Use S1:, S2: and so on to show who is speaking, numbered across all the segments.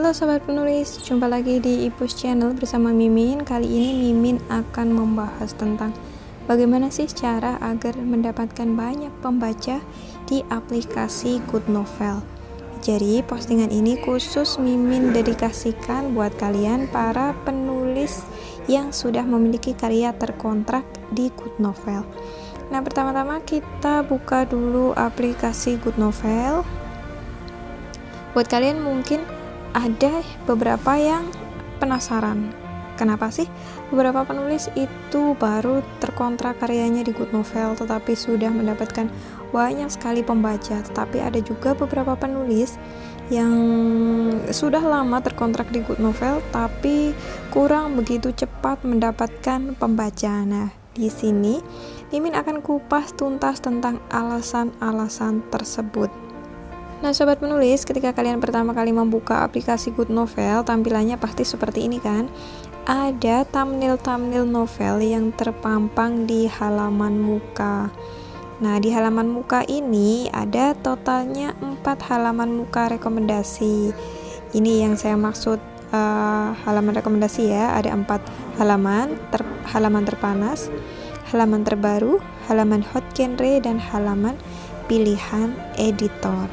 S1: Halo sobat penulis, jumpa lagi di Ipus Channel bersama Mimin. Kali ini Mimin akan membahas tentang bagaimana sih cara agar mendapatkan banyak pembaca di aplikasi Good Novel. Jadi postingan ini khusus Mimin dedikasikan buat kalian para penulis yang sudah memiliki karya terkontrak di Good Novel. Nah, pertama-tama kita buka dulu aplikasi Good Novel. Buat kalian mungkin ada beberapa yang penasaran, kenapa sih beberapa penulis itu baru terkontrak karyanya di Good Novel tetapi sudah mendapatkan banyak sekali pembaca. Tetapi ada juga beberapa penulis yang sudah lama terkontrak di Good Novel tapi kurang begitu cepat mendapatkan pembaca. Nah, di sini Mimin akan kupas tuntas tentang alasan-alasan tersebut. Nah, sobat penulis, ketika kalian pertama kali membuka aplikasi Good Novel, tampilannya pasti seperti ini kan? Ada thumbnail novel yang terpampang di halaman muka. Nah, di halaman muka ini ada totalnya 4 halaman muka rekomendasi. Ini yang saya maksud halaman rekomendasi ya. Ada 4 halaman, halaman terpanas, halaman terbaru, halaman hot genre, dan halaman pilihan editor.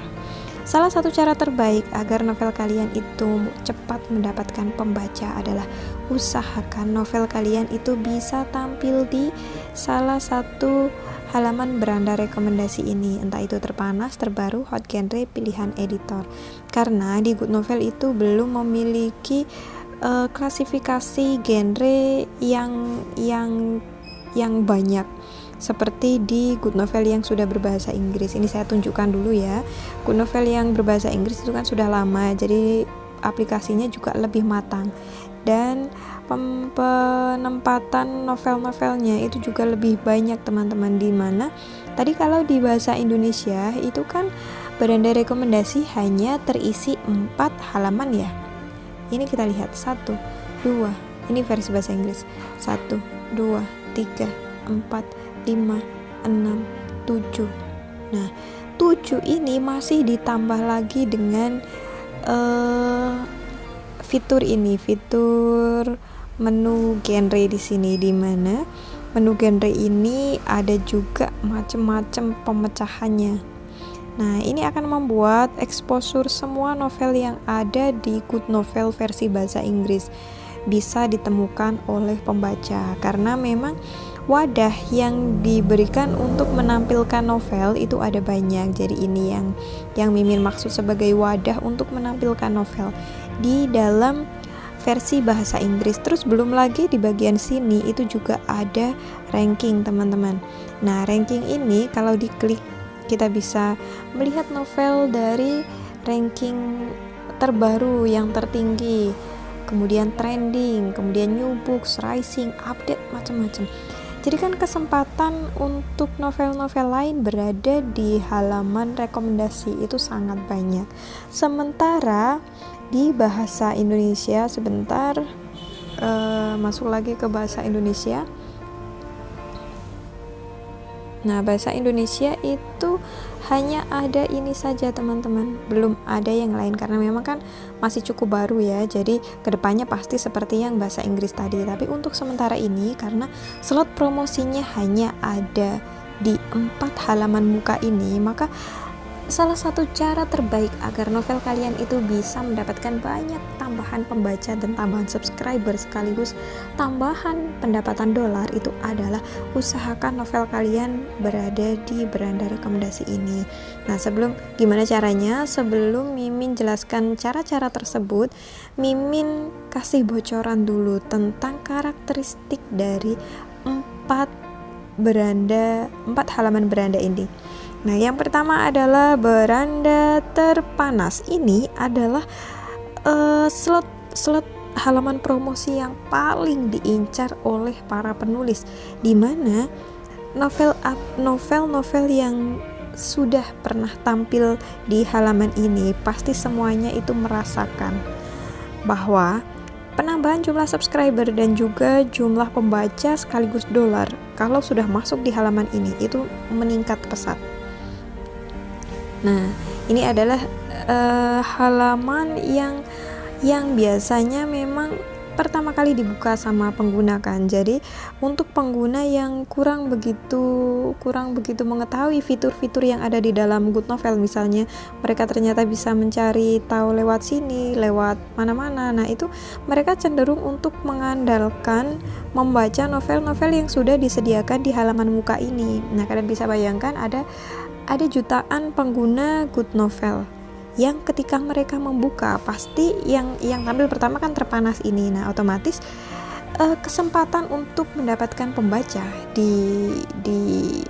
S1: Salah satu cara terbaik agar novel kalian itu cepat mendapatkan pembaca adalah usahakan novel kalian itu bisa tampil di salah satu halaman beranda rekomendasi ini, entah itu terpanas, terbaru, hot genre, pilihan editor. Karena di Good Novel itu belum memiliki klasifikasi genre yang banyak seperti di Good Novel yang sudah berbahasa Inggris. Ini saya tunjukkan dulu ya. Good Novel yang berbahasa Inggris itu kan sudah lama, jadi aplikasinya juga lebih matang dan penempatan novel-novelnya itu juga lebih banyak teman-teman. Di mana tadi kalau di bahasa Indonesia itu kan beranda rekomendasi hanya terisi 4 halaman ya. Ini kita lihat 1, 2, ini versi bahasa Inggris, 1, 2, 3, 4, 5, 6, 7. Nah, 7 ini masih ditambah lagi dengan fitur menu genre di sini, di mana menu genre ini ada juga macam-macam pemecahannya. Nah, ini akan membuat exposure semua novel yang ada di Good Novel versi bahasa Inggris bisa ditemukan oleh pembaca, karena memang wadah yang diberikan untuk menampilkan novel itu ada banyak. Jadi ini yang Mimin maksud sebagai wadah untuk menampilkan novel di dalam versi bahasa Inggris. Terus belum lagi di bagian sini itu juga ada ranking teman-teman. Nah, ranking ini kalau diklik kita bisa melihat novel dari ranking terbaru yang tertinggi, kemudian trending, kemudian new books, rising, update, macam-macam. Jadi kan kesempatan untuk novel-novel lain berada di halaman rekomendasi itu sangat banyak. Sementara di bahasa Indonesia, sebentar masuk lagi ke bahasa Indonesia. Nah, bahasa Indonesia itu hanya ada ini saja teman-teman, belum ada yang lain karena memang kan masih cukup baru ya. Jadi kedepannya pasti seperti yang bahasa Inggris tadi. Tapi untuk sementara ini karena slot promosinya hanya ada di 4 halaman muka ini, maka salah satu cara terbaik agar novel kalian itu bisa mendapatkan banyak tambahan pembaca dan tambahan subscriber sekaligus tambahan pendapatan dolar itu adalah usahakan novel kalian berada di beranda rekomendasi ini. Nah, gimana caranya? Sebelum Mimin jelaskan cara-cara tersebut, Mimin kasih bocoran dulu tentang karakteristik dari 4 halaman beranda ini. Nah, yang pertama adalah beranda terpanas. Ini adalah slot halaman promosi yang paling diincar oleh para penulis, di mana novel-novel yang sudah pernah tampil di halaman ini pasti semuanya itu merasakan bahwa penambahan jumlah subscriber dan juga jumlah pembaca sekaligus dolar kalau sudah masuk di halaman ini itu meningkat pesat. Nah, ini adalah halaman yang biasanya memang pertama kali dibuka sama pengguna kan. Jadi untuk pengguna yang kurang begitu mengetahui fitur-fitur yang ada di dalam Good Novel, misalnya mereka ternyata bisa mencari tahu lewat sini, lewat mana-mana. Nah, itu mereka cenderung untuk mengandalkan membaca novel-novel yang sudah disediakan di halaman muka ini. Nah, kalian bisa bayangkan ada jutaan pengguna Good Novel yang ketika mereka membuka pasti yang tampil pertama kan terpanas ini. Nah, otomatis kesempatan untuk mendapatkan pembaca di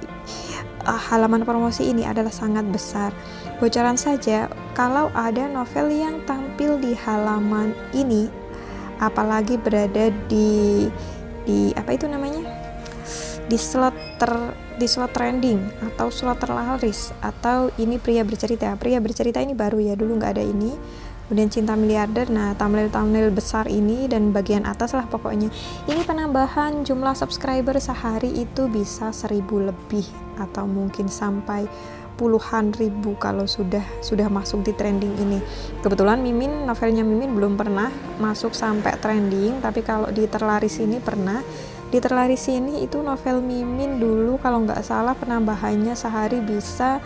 S1: halaman promosi ini adalah sangat besar. Bocoran saja, kalau ada novel yang tampil di halaman ini, apalagi berada di apa itu namanya, di slot trending atau slot terlaris, atau ini pria bercerita ini baru ya, dulu nggak ada ini. Kemudian Cinta Miliarder, nah thumbnail besar ini dan bagian atas lah pokoknya. Ini penambahan jumlah subscriber sehari itu bisa 1000 lebih atau mungkin sampai puluhan ribu kalau sudah masuk di trending ini. Kebetulan novelnya Mimin belum pernah masuk sampai trending, tapi kalau di terlaris ini pernah. Di terlaris ini itu novel Mimin dulu kalau nggak salah penambahannya sehari bisa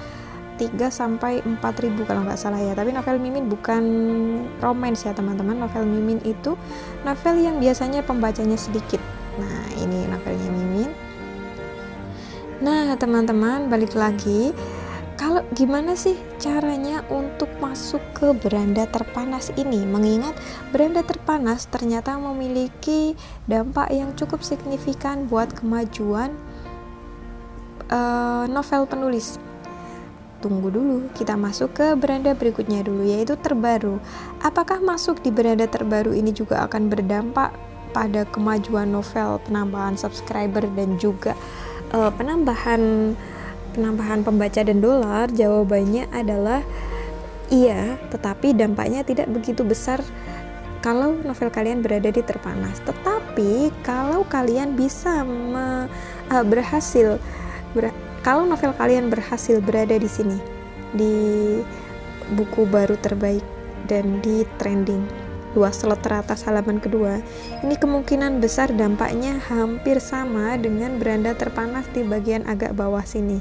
S1: 3-4 ribu kalau nggak salah ya. Tapi novel Mimin bukan romance ya teman-teman. Novel Mimin itu novel yang biasanya pembacanya sedikit. Nah, ini novelnya Mimin. Nah, teman-teman, balik lagi, kalau gimana sih caranya untuk masuk ke beranda terpanas ini? Mengingat beranda terpanas ternyata memiliki dampak yang cukup signifikan buat kemajuan novel penulis. Tunggu dulu, kita masuk ke beranda berikutnya dulu, yaitu terbaru. Apakah masuk di beranda terbaru ini juga akan berdampak pada kemajuan novel, penambahan subscriber, dan juga penambahan pembaca dan dolar? Jawabannya adalah iya, tetapi dampaknya tidak begitu besar kalau novel kalian berada di terpanas. Tetapi kalau kalian bisa kalau novel kalian berhasil berada di sini, di buku baru terbaik dan di trending 2 slot teratas halaman kedua, ini kemungkinan besar dampaknya hampir sama dengan beranda terpanas di bagian agak bawah sini.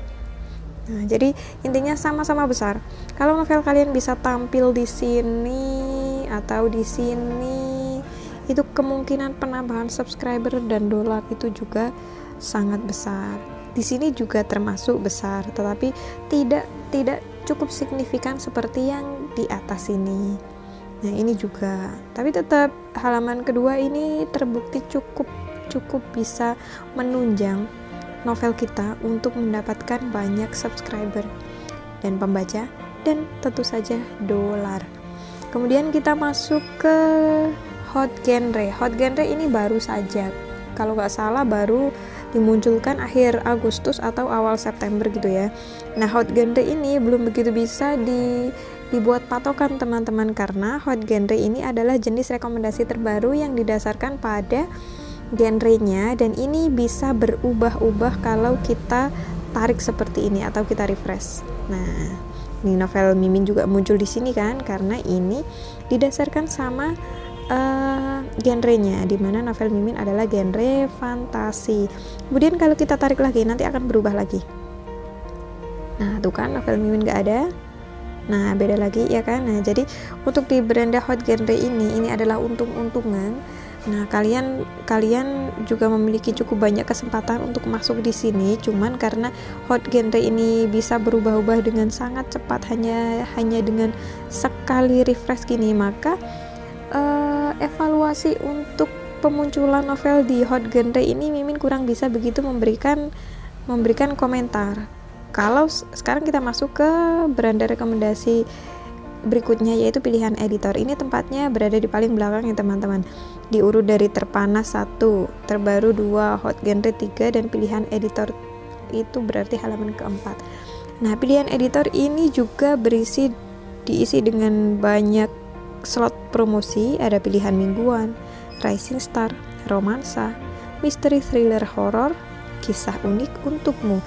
S1: Nah, jadi intinya sama-sama besar. Kalau novel kalian bisa tampil di sini atau di sini, itu kemungkinan penambahan subscriber dan dolar itu juga sangat besar. Di sini juga termasuk besar, tetapi tidak cukup signifikan seperti yang di atas ini. Nah, ini juga. Tapi tetap halaman kedua ini terbukti cukup bisa menunjang novel kita untuk mendapatkan banyak subscriber dan pembaca, dan tentu saja dolar. Kemudian kita masuk ke hot genre. Hot genre ini baru saja, kalau nggak salah baru dimunculkan akhir Agustus atau awal September gitu ya. Nah, hot genre ini belum begitu bisa dibuat patokan teman-teman, karena hot genre ini adalah jenis rekomendasi terbaru yang didasarkan pada genrenya, dan ini bisa berubah-ubah kalau kita tarik seperti ini atau kita refresh. Nah, ini novel Mimin juga muncul di sini kan, karena ini didasarkan sama genrenya, dimana novel Mimin adalah genre fantasi. Kemudian kalau kita tarik lagi nanti akan berubah lagi. Nah, tuh kan novel Mimin gak ada. Nah, beda lagi ya kan. Nah, jadi untuk di beranda hot genre ini adalah untung-untungan. Nah, kalian juga memiliki cukup banyak kesempatan untuk masuk di sini. Cuman karena hot genre ini bisa berubah-ubah dengan sangat cepat, hanya dengan sekali refresh gini, maka evaluasi untuk pemunculan novel di hot genre ini Mimin kurang bisa begitu memberikan komentar. Kalau sekarang kita masuk ke beranda rekomendasi berikutnya, yaitu pilihan editor. Ini tempatnya berada di paling belakang ya teman-teman, diurut dari terpanas 1, terbaru 2, hot genre 3, dan pilihan editor itu berarti halaman keempat. Nah, pilihan editor ini juga diisi dengan banyak slot promosi. Ada pilihan mingguan, rising star, romansa, misteri, thriller, horor, kisah unik untukmu.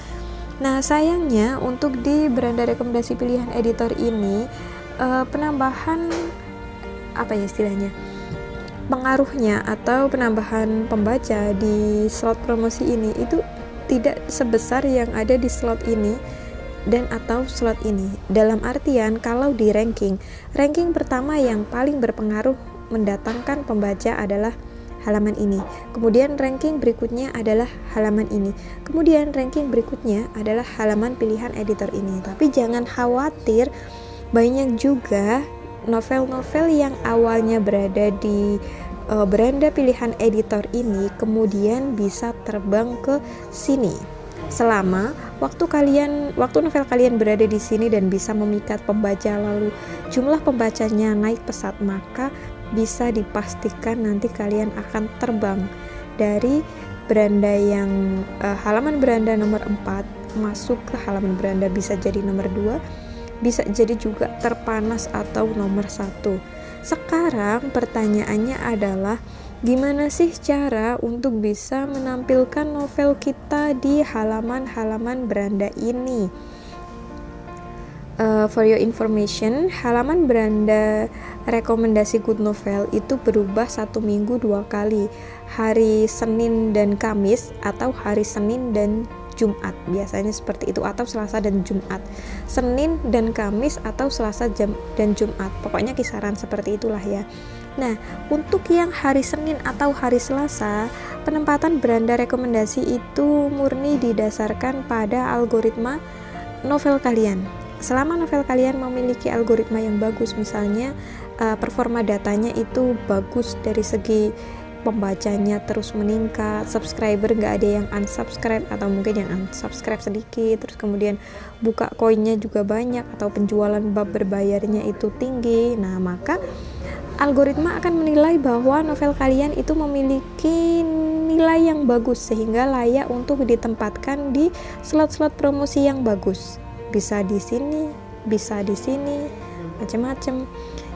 S1: Nah, sayangnya untuk di beranda rekomendasi pilihan editor ini penambahan apa ya istilahnya, pengaruhnya atau penambahan pembaca di slot promosi ini itu tidak sebesar yang ada di slot ini dan atau slot ini. Dalam artian kalau di ranking pertama yang paling berpengaruh mendatangkan pembaca adalah halaman ini, kemudian ranking berikutnya adalah halaman ini, kemudian ranking berikutnya adalah halaman pilihan editor ini. Tapi jangan khawatir, banyak juga novel-novel yang awalnya berada di beranda pilihan editor ini kemudian bisa terbang ke sini. Selama waktu novel kalian berada di sini dan bisa memikat pembaca, lalu jumlah pembacanya naik pesat, maka bisa dipastikan nanti kalian akan terbang dari beranda yang halaman beranda nomor 4 masuk ke halaman beranda bisa jadi nomor 2, bisa jadi juga terpanas atau nomor 1. Sekarang pertanyaannya adalah gimana sih cara untuk bisa menampilkan novel kita di halaman-halaman beranda ini? For your information, halaman beranda rekomendasi good novel itu berubah 1 minggu 2 kali, hari Senin dan Kamis atau hari Senin dan Jumat, biasanya seperti itu, atau Selasa dan Jumat. Senin dan Kamis atau Selasa dan Jumat, pokoknya kisaran seperti itulah ya. Nah, untuk yang hari Senin atau hari Selasa, penempatan beranda rekomendasi itu murni didasarkan pada algoritma novel kalian. Selama novel kalian memiliki algoritma yang bagus, misalnya performa datanya itu bagus dari segi pembacanya terus meningkat, subscriber nggak ada yang unsubscribe atau mungkin yang unsubscribe sedikit, terus kemudian buka koinnya juga banyak atau penjualan bab berbayarnya itu tinggi, nah maka algoritma akan menilai bahwa novel kalian itu memiliki nilai yang bagus sehingga layak untuk ditempatkan di slot-slot promosi yang bagus. Bisa di sini, bisa di sini, macam-macam.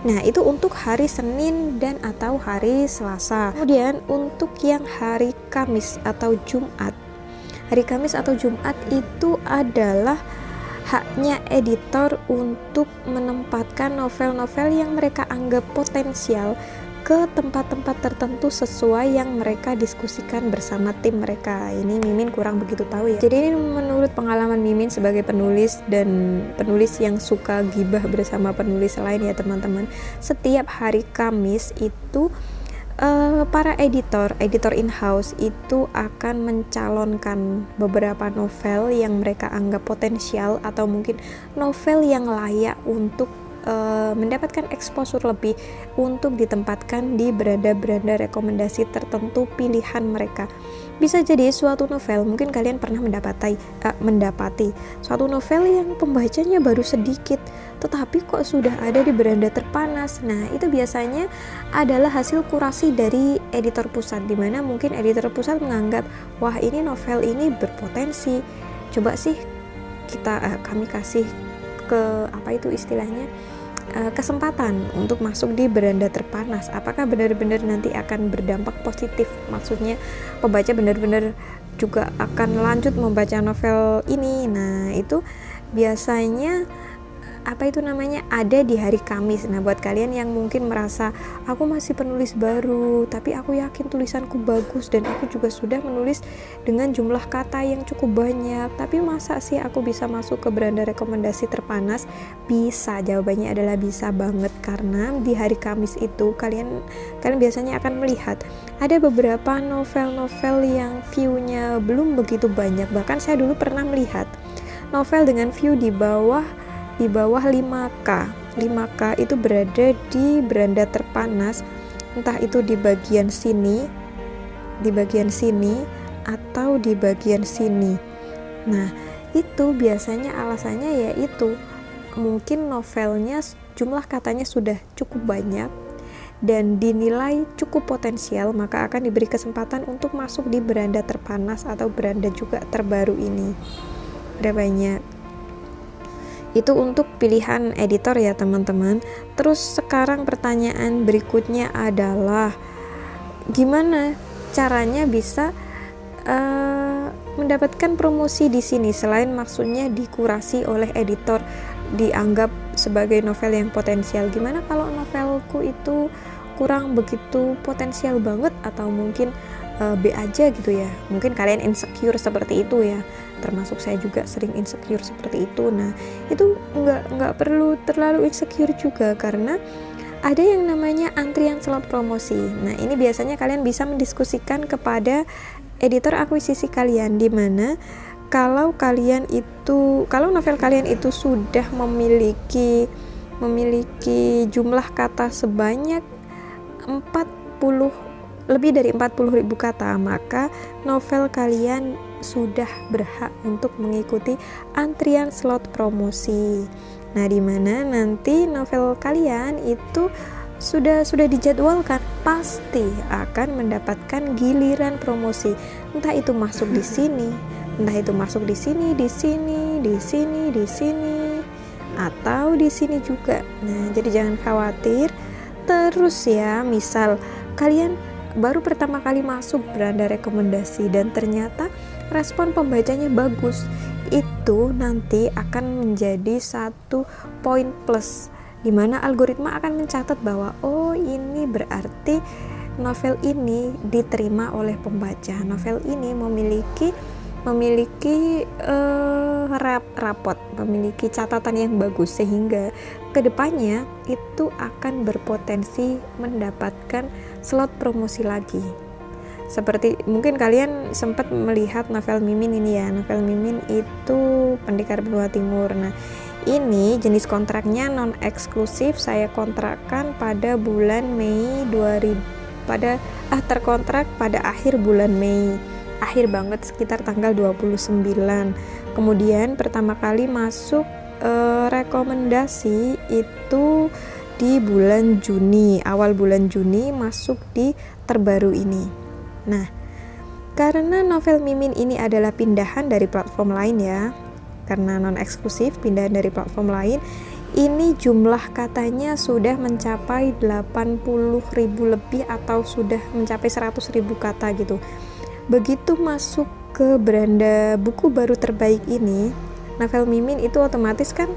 S1: Nah, itu untuk hari Senin dan atau hari Selasa. Kemudian untuk yang hari Kamis atau Jumat. Hari Kamis atau Jumat itu adalah haknya editor untuk menempatkan novel-novel yang mereka anggap potensial ke tempat-tempat tertentu sesuai yang mereka diskusikan bersama tim mereka. Ini Mimin kurang begitu tahu ya. Jadi ini menurut pengalaman Mimin sebagai penulis dan penulis yang suka gibah bersama penulis lain ya teman-teman. Setiap hari Kamis itu para editor in-house itu akan mencalonkan beberapa novel yang mereka anggap potensial atau mungkin novel yang layak untuk mendapatkan exposure lebih untuk ditempatkan di beranda-beranda rekomendasi tertentu pilihan mereka. Bisa jadi suatu novel, mungkin kalian pernah mendapati suatu novel yang pembacanya baru sedikit tetapi kok sudah ada di beranda terpanas. Nah, itu biasanya adalah hasil kurasi dari editor pusat, dimana mungkin editor pusat menganggap, wah ini novel ini berpotensi, coba sih kami kasih ke kesempatan untuk masuk di beranda terpanas. Apakah benar-benar nanti akan berdampak positif, maksudnya pembaca benar-benar juga akan lanjut membaca novel ini. Nah, itu biasanya ada di hari Kamis. Nah, buat kalian yang mungkin merasa aku masih penulis baru tapi aku yakin tulisanku bagus dan aku juga sudah menulis dengan jumlah kata yang cukup banyak, tapi masa sih aku bisa masuk ke beranda rekomendasi terpanas? Bisa, jawabannya adalah bisa banget, karena di hari Kamis itu kalian biasanya akan melihat ada beberapa novel-novel yang view-nya belum begitu banyak. Bahkan saya dulu pernah melihat novel dengan view di bawah 5K itu berada di beranda terpanas, entah itu di bagian sini atau di bagian sini. Nah, itu biasanya alasannya yaitu mungkin novelnya jumlah katanya sudah cukup banyak dan dinilai cukup potensial, maka akan diberi kesempatan untuk masuk di beranda terpanas atau beranda juga terbaru ini. Udah banyak. Itu untuk pilihan editor ya teman-teman. Terus sekarang pertanyaan berikutnya adalah gimana caranya bisa mendapatkan promosi di sini, selain maksudnya dikurasi oleh editor dianggap sebagai novel yang potensial. Gimana kalau novel novelku itu kurang begitu potensial banget, atau mungkin B aja gitu ya. Mungkin kalian insecure seperti itu ya, termasuk saya juga sering insecure seperti itu. Nah itu nggak perlu terlalu insecure juga, karena ada yang namanya antrian slot promosi. Nah ini biasanya kalian bisa mendiskusikan kepada editor akuisisi kalian, dimana kalau novel kalian itu sudah memiliki jumlah kata sebanyak lebih dari 40.000 kata, maka novel kalian sudah berhak untuk mengikuti antrian slot promosi. Nah, di mana nanti novel kalian itu sudah dijadwalkan pasti akan mendapatkan giliran promosi. Entah itu masuk di sini, entah itu masuk di sini, atau di sini juga. Nah, jadi jangan khawatir. Terus ya, misal kalian baru pertama kali masuk beranda rekomendasi dan ternyata respon pembacanya bagus, itu nanti akan menjadi satu poin plus, dimana algoritma akan mencatat bahwa oh ini berarti novel ini diterima oleh pembaca, novel ini memiliki rapot, memiliki catatan yang bagus, sehingga kedepannya itu akan berpotensi mendapatkan slot promosi lagi. Seperti mungkin kalian sempat melihat novel Mimin ini ya, novel Mimin itu Pendekar Benua Timur. Nah ini jenis kontraknya non eksklusif, saya kontrakkan pada bulan Mei terkontrak pada akhir bulan Mei, akhir banget sekitar tanggal 29. Kemudian pertama kali masuk rekomendasi itu di bulan Juni, awal bulan Juni masuk di terbaru ini. Nah, karena novel Mimin ini adalah pindahan dari platform lain ya, karena non eksklusif, pindahan dari platform lain, ini jumlah katanya sudah mencapai 80.000 lebih atau sudah mencapai 100.000 kata gitu. Begitu masuk ke beranda buku baru terbaik ini, novel Mimin itu otomatis kan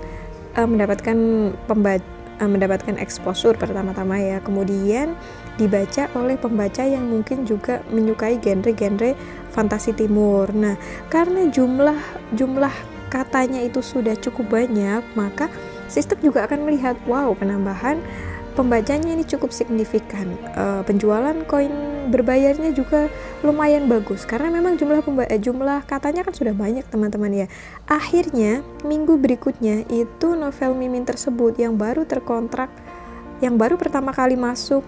S1: mendapatkan exposure pertama-tama ya, kemudian dibaca oleh pembaca yang mungkin juga menyukai genre-genre fantasi timur. Nah, karena jumlah katanya itu sudah cukup banyak, maka sistem juga akan melihat, wow, penambahan pembacanya ini cukup signifikan, penjualan koin berbayarnya juga lumayan bagus, karena memang jumlah katanya kan sudah banyak teman-teman ya. Akhirnya minggu berikutnya itu novel Mimin tersebut yang baru terkontrak, yang baru pertama kali masuk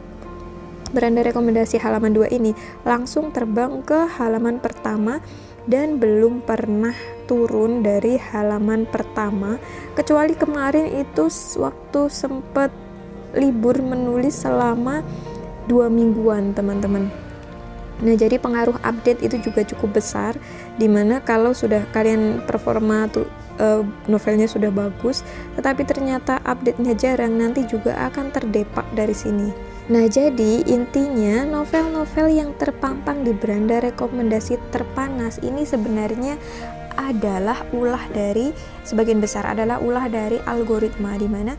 S1: beranda rekomendasi halaman 2 ini langsung terbang ke halaman pertama dan belum pernah turun dari halaman pertama, kecuali kemarin itu waktu sempat libur menulis selama 2 mingguan teman-teman. Nah jadi pengaruh update itu juga cukup besar, dimana kalau sudah kalian performa novelnya sudah bagus tetapi ternyata update-nya jarang, nanti juga akan terdepak dari sini. Nah jadi intinya novel-novel yang terpampang di beranda rekomendasi terpanas ini sebenarnya adalah sebagian besar adalah ulah dari algoritma, dimana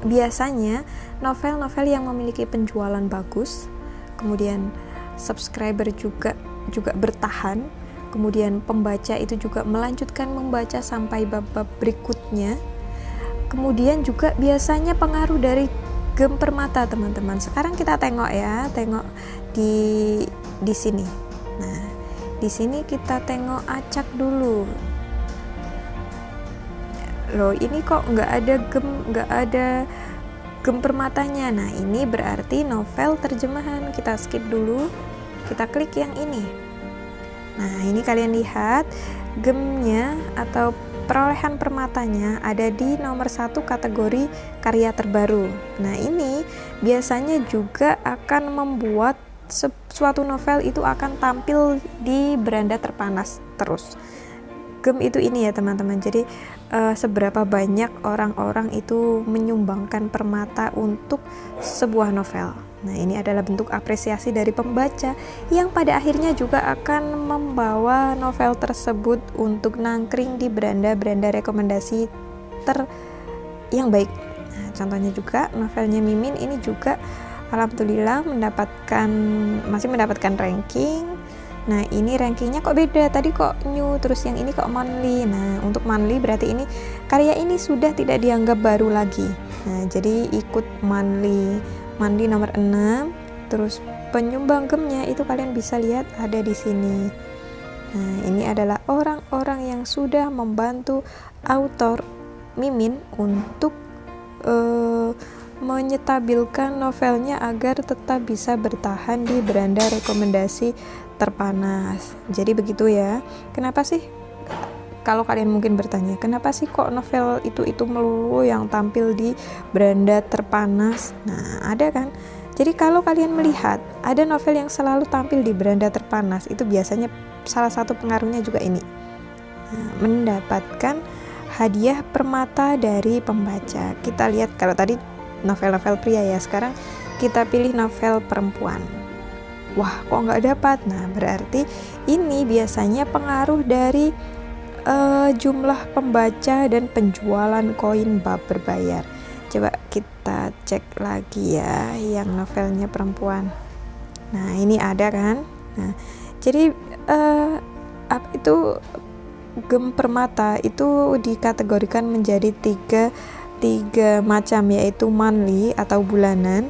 S1: biasanya novel-novel yang memiliki penjualan bagus, kemudian subscriber juga bertahan, kemudian pembaca itu juga melanjutkan membaca sampai bab-bab berikutnya, kemudian juga biasanya pengaruh dari gem permata teman-teman. Sekarang kita tengok di sini. Nah di sini kita tengok acak dulu. Loh ini kok nggak ada gem permatanya. Nah ini berarti novel terjemahan. Kita skip dulu, kita klik yang ini. Nah ini kalian lihat gemnya atau perolehan permatanya ada di nomor 1 kategori karya terbaru. Nah ini biasanya juga akan membuat suatu novel itu akan tampil di beranda terpanas terus. Gem itu ini ya teman-teman, jadi seberapa banyak orang-orang itu menyumbangkan permata untuk sebuah novel. Nah ini adalah bentuk apresiasi dari pembaca yang pada akhirnya juga akan membawa novel tersebut untuk nangkring di beranda-beranda rekomendasi yang baik. Nah, contohnya juga novelnya Mimin ini juga alhamdulillah masih mendapatkan ranking. Nah, ini rankingnya kok beda, tadi kok new, terus yang ini kok monthly. Nah, untuk monthly berarti ini karya ini sudah tidak dianggap baru lagi. Nah, jadi ikut monthly nomor 6. Terus penyumbang gemnya itu kalian bisa lihat ada di sini. Nah, ini adalah orang-orang yang sudah membantu author Mimin untuk menyetabilkan novelnya agar tetap bisa bertahan di beranda rekomendasi terpanas. Jadi begitu ya. Kenapa sih? Kalau kalian mungkin bertanya, kenapa sih kok novel itu melulu yang tampil di beranda terpanas? Nah, ada kan? Jadi kalau kalian melihat ada novel yang selalu tampil di beranda terpanas, itu biasanya salah satu pengaruhnya juga ini. Nah, mendapatkan hadiah permata dari pembaca. Kita lihat kalau tadi novel-novel pria ya, sekarang kita pilih novel perempuan. Wah, kok nggak dapat? Nah, berarti ini biasanya pengaruh dari jumlah pembaca dan penjualan koin bab berbayar. Coba kita cek lagi ya yang novelnya perempuan. Nah, ini ada kan? Nah, jadi apa itu gem permata itu dikategorikan menjadi tiga macam, yaitu monthly atau bulanan,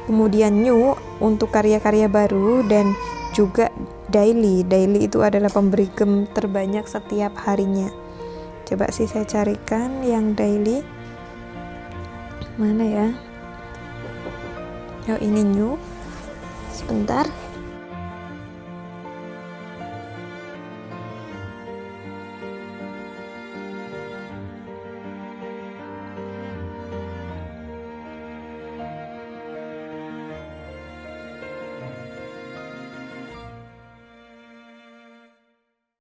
S1: kemudian new untuk karya-karya baru, dan juga daily itu adalah pemberi gem terbanyak setiap harinya. Coba sih saya carikan yang daily mana ya. Oh, ini new, sebentar.